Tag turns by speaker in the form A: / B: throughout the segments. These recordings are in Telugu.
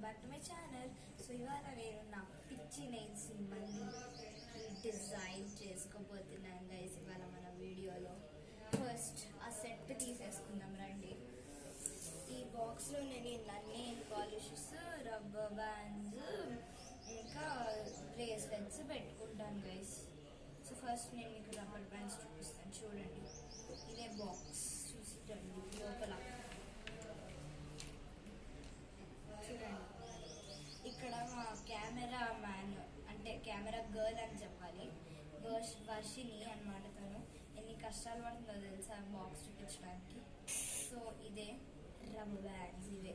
A: Back to my channel. So ఇవాళ నేను నా పిచ్చి నెయిల్స్ మళ్ళీ డిజైన్ చేసుకోబోతున్నాను గైస్. ఇవాళ మన వీడియోలో ఫస్ట్ ఆ సెట్ తీసేసుకుందాం రండి. ఈ బాక్స్లో నేను నెయిల్ పాలిషెస్, రబ్బర్ బ్యాండ్స్, ఇంకా బ్రేస్లెట్స్ పెట్టుకుంటాను గైస్. సో ఫస్ట్ నేను మీకు రబ్బర్ బ్యాండ్స్ చూపిస్తాను, చూడండి. ఇదే బాక్స్ చూసిటండి. లోపల చూడండి, ఇక్కడ మా కెమెరా మ్యాన్ అంటే కెమెరా గర్ల్ అని చెప్పాలి, వర్షిని అనమాట. తను ఎన్ని కష్టాలు పడుతుందో తెలుసా బాక్స్ చూపించడానికి. సో ఇదే రబ్బర్ బ్యాండ్స్, ఇవే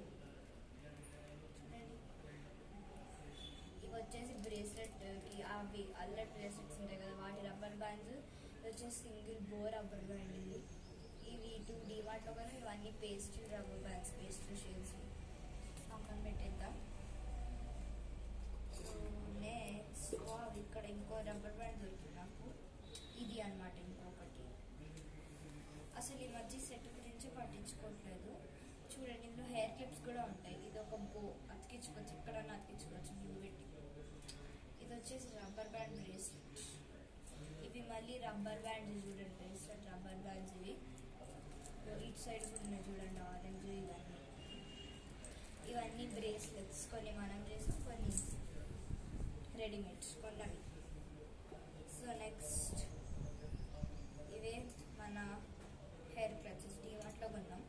A: చూడండి. ఇవి వచ్చేసి బ్రేస్లెట్కి అవి అల్లెట్ బ్రేస్లెట్స్ ఉంటాయి కదా, వాటి రబ్బర్ బ్యాండ్స్. ఇది వచ్చేసి సింగిల్ బో రబ్బర్ బ్యాండ్. ఇవి 2 డిమార్ట్లో కానీ ఇవన్నీ paste rubber bands, paste shades. పక్కన పెట్టేద్దాం. నెక్స్ట్ ఇక్కడ ఇంకో రబ్బర్ బ్యాండ్ దొరికింది నాకు, ఇది అనమాట. ఇంకొకటి అసలు ఈ మధ్య సెట్ గురించి పట్టించుకోవట్లేదు. చూడండి, ఇందులో హెయిర్ క్లిప్స్ కూడా ఉంటాయి. ఇది ఒక బో, అతికించుకోవచ్చు, ఎక్కడన్నా అతికించుకోవచ్చు బ్లూ పెట్టి. ఇది వచ్చేసి రబ్బర్ బ్యాండ్ బ్రేస్లెట్. ఇవి మళ్ళీ రబ్బర్ బ్యాండ్స్, చూడండి బ్రేస్లెట్ రబ్బర్ బ్యాండ్స్. ఇవి ఇటు సైడ్ కూడా ఉన్నాయి చూడండి, ఆరెంజ్. ఇవన్నీ బ్రేస్లెట్స్, కొన్ని మనం చేసాం, కొన్ని రెడీమేడ్స్ కొన్నవి. సో నెక్స్ట్ ఇవే మన హెయిర్ క్లచెస్, డీమార్ట్లో కొన్నాం.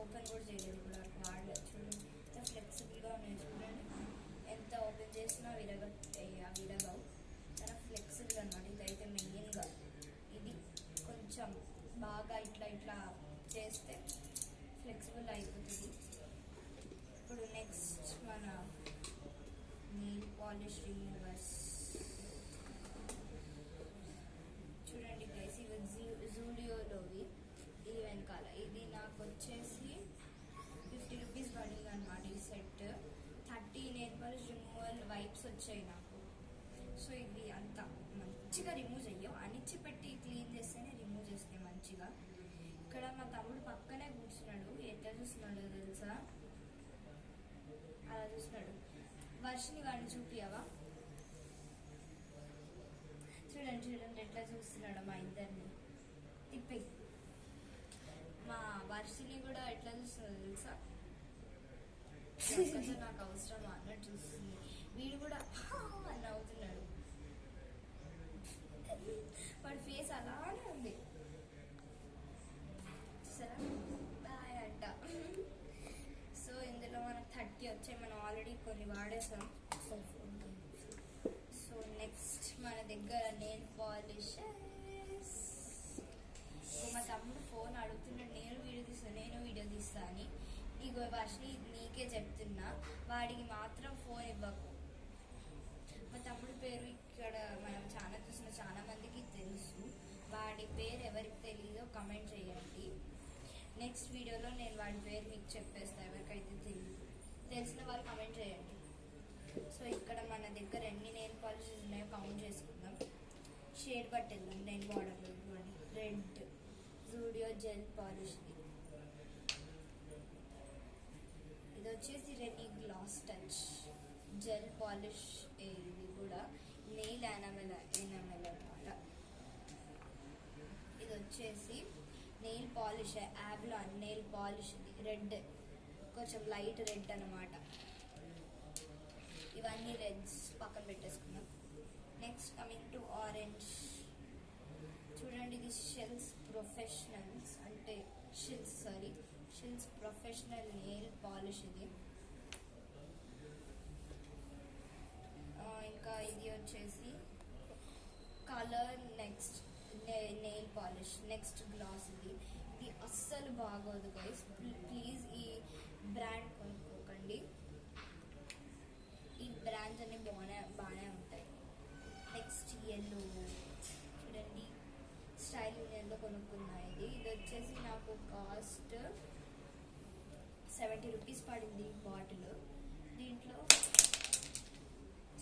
A: ఓపెన్ కూడా చేయలేదు, ఇప్పుడు వరకు వాడలేదు. చూడండి ఎంత ఫ్లెక్సిబుల్గా ఉన్నాయి, చూడండి. ఎంత ఓపెన్ చేసినా విరగవు, చాలా ఫ్లెక్సిబుల్ అనమాట. ఇదైతే మెయిన్గా ఇది కొంచెం బాగా ఇట్లా చేస్తే ఫ్లెక్సిబుల్ అయిపోతుంది. ఇప్పుడు నెక్స్ట్ మన నెయిల్ పాలిష్ రిమూవర్స్ చూడండి గైస్. ఇవి జూడియోలోవి, ఇది వెనకాల. ఇది నాకు వచ్చేసి 50 రూపీస్ పడింది అనమాట ఈ set. 30 nail polish removal wipes వచ్చాయి నాకు. సో ఇవి అంతా మంచిగా రిమూవ్ చెయ్యవు, అనిచ్చి పెట్టి క్లీన్ చేస్తేనే రిమూవ్ చేస్తాయి మంచిగా. ఇక్కడ మా తమ్ముడు పక్కనే కూర్చున్నాడు, ఎట్లా చూస్తున్నాడు తెలుసా, అలా చూస్తున్నాడు. వర్షిని వాడిని చూపియవా? చూడండి ఎట్లా చూస్తున్నాడు మా ఇద్దరిని. తిప్పి మా వర్షిని కూడా ఎట్లా చూస్తున్నాడు తెలుసా, నాకు అవసరం అన్నట్టు చూస్తుంది. వీడు కూడా అని అవుతున్నాడు, వాడి ఫేస్ అలానే ఉంది. సరే బాయ్ అంట. సో ఇందులో మనకు 30 వచ్చాయి, మనం ఆల్రెడీ కొన్ని వాడేసాం. సో నెక్స్ట్ మన దగ్గర నెయిల్ పాలిషెస్. మా తమ్ముడు ఫోన్ అడుగుతున్నాడు, నేను వీడియో తీస్తా అని. నీకు వర్షిని నీకే చెప్తున్నా, వాడికి మాత్రం ఫోన్ ఇవ్వకు. మా తమ్ముడి పేరు ఇక్కడ మనం ఛానల్ చూసిన చాలా మందికి తెలుసు. వాడి పేరు ఎవరికి తెలీదో కమెంట్ చేయండి. నెక్స్ట్ వీడియోలో నేను వాడి పేరు మీకు చెప్పేస్తాను, ఎవరికైతే తెలిసిన వాళ్ళు కమెంట్ చేయండి. సో ఇక్కడ మన దగ్గర ఎన్ని నెయిల్ పాలిషెస్ ఉన్నాయో కౌంట్ చేసుకుందాం. షేడ్ పట్టేద్దాం. నెయిల్ బార్డర్లో ఇవ్వండి. Red Zudio gel polish. ఇది వచ్చేసి rainy glass touch gel polish. ఇది కూడా నెయిల్ ఎనామెల్ అనమాట. ఇది వచ్చేసి నెయిల్ పాలిష్, యావ్లాన్ నెయిల్ పాలిష్. ఇది రెడ్, కొంచెం లైట్ రెడ్ అనమాట. ఇవన్నీ రెడ్స్ పక్కన పెట్టేసుకున్నాం. Next coming to orange. చూడండి, ఇది షెల్స్ ప్రొఫెషనల్ నెయిల్ పాలిష్. ఇది ఇంకా ఇది వచ్చేసి colour next nail polish, next glass. ఇది అస్సలు బాగోదు గైస్, ప్లీజ్ ఈ బ్రాండ్ కొనుక్కోకండి. ఈ బ్రాండ్స్ అన్ని బాగానే ఉంటాయి. నెక్స్ట్ ఎల్లో, చూడండి స్టైలింగ్ ఎల్లో కొనుక్కున్నా. ఇది వచ్చేసి నాకు కాస్ట్ 70 రూపీస్ పడింది బాటిల్. దీంట్లో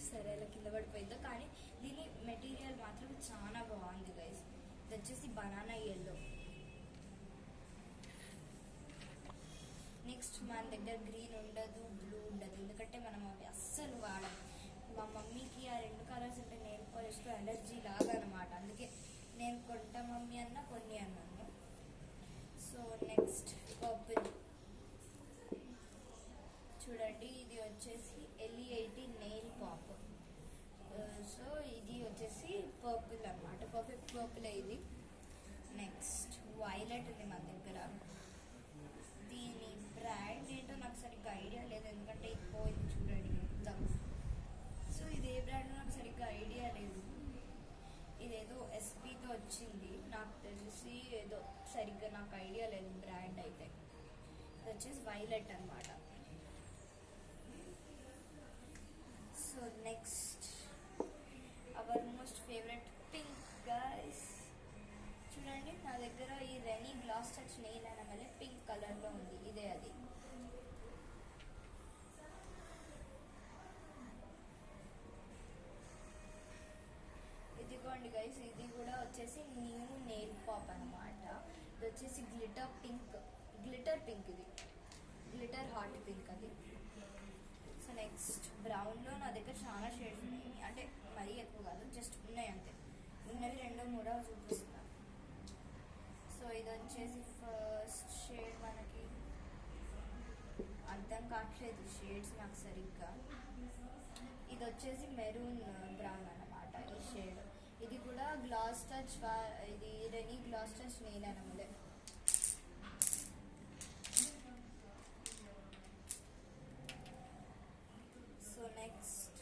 A: సరే ఇలా కింద పడిపోయిందో, కానీ దీని మెటీరియల్ మాత్రం చాలా బాగుంది గైస్. ఇది వచ్చేసి బనానా ఎల్లో. నెక్స్ట్ మన దగ్గర గ్రీన్ ఉండదు, బ్లూ ఉండదు, ఎందుకంటే మనం అవి అస్సలు వాడం. మా మమ్మీకి ఆ 2 కలర్స్ అంటే నెయిల్ పాలిష్లో ఎలర్జీ లాగా అనమాట. అందుకే నేను కొంటా మమ్మీ అన్న కొన్ని అన్నాను. సో నెక్స్ట్ పర్పుల్ చూడండి, ఇది వచ్చేసి LE80 నెయిల్ పాప్. సో ఇది వచ్చేసి పర్పుల్ అనమాట, పర్ఫెక్ట్ పర్పుల్ ఇది. నెక్స్ట్ వైలెట్ ఉంది మన దగ్గర. దీని బ్రాండ్ ఏంటో నాకు సరిగ్గా ఐడియా లేదు, ఎందుకంటే ఇది పోయింది చూడండి మొత్తం. సో ఇది ఏ బ్రాండ్ నాకు సరిగ్గా ఐడియా లేదు. ఇదేదో SPతో వచ్చింది, నాకు తెలిసి ఏదో సరిగ్గా నాకు ఐడియా లేదు బ్రాండ్ అయితే. ఇది వచ్చేసి వైలెట్ అనమాట. So next our most favourite pink guys. చూడండి నా దగ్గర ఈ రెనీ గ్లాస్ టచ్ నెయిల్ అనమలే పింక్ కలర్లో ఉంది, ఇదే అది. ఇదిగోండి గైస్, ఇది కూడా వచ్చేసి న్యూ నెయిల్ పాప్ అనమాట. ఇది వచ్చేసి గ్లిటర్ పింక్, ఇది గ్లిటర్ హార్ట్ పింక్ అది. సో నెక్స్ట్ బ్రౌన్లో నా దగ్గర చాలా షేడ్స్ ఉన్నాయి, అంటే మరీ ఎక్కువ కాదు, జస్ట్ ఉన్నాయి అంతే. ఉన్నవి 2 3 చూపిస్తున్నాను. సో ఇది వచ్చేసి ఫస్ట్ షేడ్, మనకి అర్థం కావట్లేదు షేడ్స్ నాకు సరిగ్గా. ఇది వచ్చేసి మెరూన్ బ్రౌన్ అనమాట ఈ షేడ్. ఇది కూడా గ్లాస్ టచ్, ఇది రెనీ గ్లాస్ టచ్ నెయిల్ అనమాట. సో నెక్స్ట్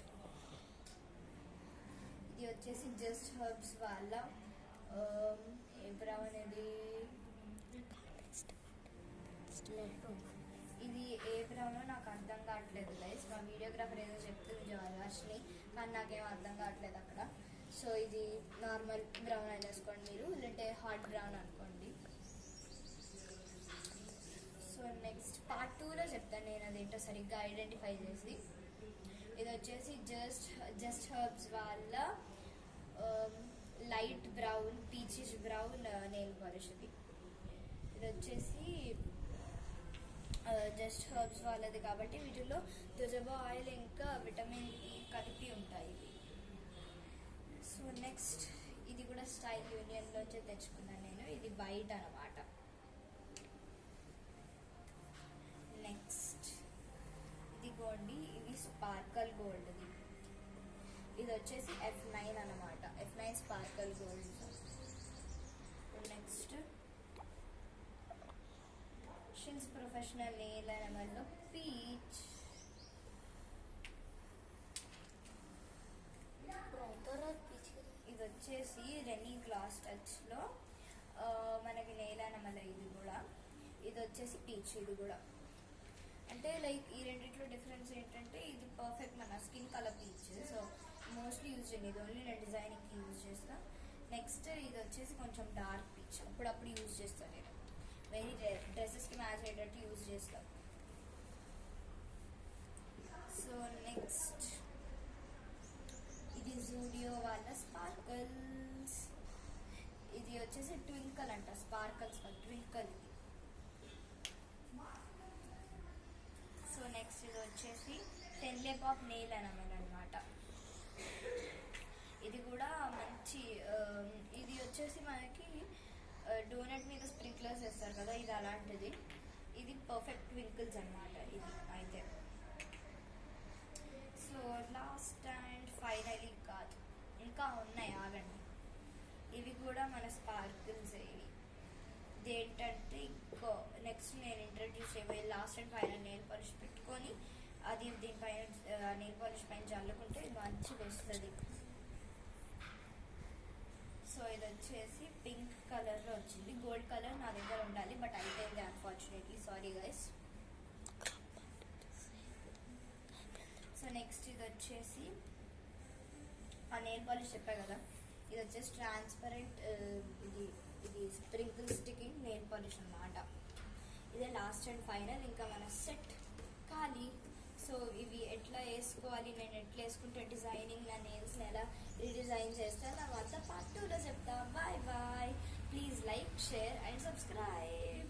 A: ఇది వచ్చేసి జస్ట్ హర్బ్స్ వాళ్ళ ఏ బ్రౌన్, ఇది ఏ బ్రౌనో నాకు అర్థం కావట్లేదు గైస్. మా వీడియోగ్రాఫర్ ఏదో చెప్తుంది జవార్ని, కానీ నాకేం అర్థం కావట్లేదు అక్కడ. సో ఇది నార్మల్ బ్రౌన్ అని వేసుకోండి మీరు, లేదంటే హాట్ బ్రౌన్ అనుకోండి. సో నెక్స్ట్ పార్ట్ 2లో చెప్తాను నేను అదేంటో సరిగ్గా ఐడెంటిఫై చేసి. ఇది వచ్చేసి జస్ట్ హర్బ్స్ వాళ్ళ light brown, peachish brown nail polish. ఇది వచ్చేసి జస్ట్ హర్బ్స్ వాళ్ళది కాబట్టి వీటిలో జోజోబా ఆయిల్ ఇంకా విటమిన్ E కలిపి ఉంటాయి. సో నెక్స్ట్ ఇది కూడా స్టైల్ యూనియన్లోంచి తెచ్చుకున్నాను నేను, ఇది వైట్ అనమాట. నెక్స్ట్ ఇదిగోండి, ఇవి స్పార్కల్ గోల్డ్. ఇది వచ్చేసి F9 అనమాట, F9 sparkle gold. Next Shins professional nail అనమాట పీచ్. ఇది వచ్చేసి రెనీ గ్లాస్ టచ్లో మనకి నెయిల్ అనమాట. ఇది వచ్చేసి పీచ్. ఇది కూడా అంటే లైక్ ఈ రెండిట్లో డిఫరెన్స్ ఏంటంటే ఇది పర్ఫెక్ట్ మన skin colour peach. So mostly use చేయను, ఇది ఓన్లీ నేను డిజైనింగ్కి యూజ్ చేస్తాను. నెక్స్ట్ ఇది వచ్చేసి కొంచెం డార్క్ పీచ్, అప్పుడప్పుడు యూజ్ చేస్తాను నేను, వెరీ రేర్, డ్రెస్సెస్కి మ్యాచ్ అయ్యేటట్టు యూజ్ చేస్తాను. సో నెక్స్ట్ ఇది జూడియో వాళ్ళ స్పార్కల్స్. ఇది వచ్చేసి ట్వింకల్ అంట, స్పార్కల్స్ ట్వింకల్. సో నెక్స్ట్ ఇది వచ్చేసి టెన్లే పాప్ నెయిల్ అనమాట. ఇది కూడా మంచి, ఇది వచ్చేసి మనకి డోనట్ మీద స్ప్రింక్లర్స్ వేస్తారు కదా, ఇది అలాంటిది. ఇది పర్ఫెక్ట్ ట్వింకిల్స్ అనమాట ఇది అయితే. సో లాస్ట్ అండ్ ఫైనలీ కాదు, ఇంకా ఉన్నాయి ఆగండి. ఇవి కూడా మన స్పార్కిల్స్. ఇవి ఇదేంటంటే ఇంకో నెక్స్ట్ నేను ఇంట్రడ్యూస్ చేయబోయే last and final nail polish పెట్టుకొని అది దీనిపైన నెయిల్ పాలిష్ పైన చల్లుకుంటే మంచిగా వస్తుంది. సో ఇది వచ్చేసి పింక్ కలర్లో వచ్చింది, గోల్డ్ కలర్ నా దగ్గర ఉండాలి బట్ అయిపోయింది unfortunately, sorry guys. So next ఇది వచ్చేసి ఆ నెయిల్ పాలిష్ చెప్పా కదా, ఇది వచ్చేసి ట్రాన్స్పరెంట్, ఇది స్ప్రింకిల్ స్టికింగ్ నెయిల్ పాలిష్ అన్నమాట. ఇదే లాస్ట్ అండ్ ఫైనల్, ఇంకా మన సెట్ ఖాళీ. సో ఇవి ఎట్లా వేసుకోవాలి, నేను ఎట్లా వేసుకుంటే డిజైనింగ్ నా నెయిల్స్ని ఎలా రీడిజైన్ చేస్తాను అవంతా పార్ట్ 2లో చెప్తా. Bye bye, please like, share and subscribe.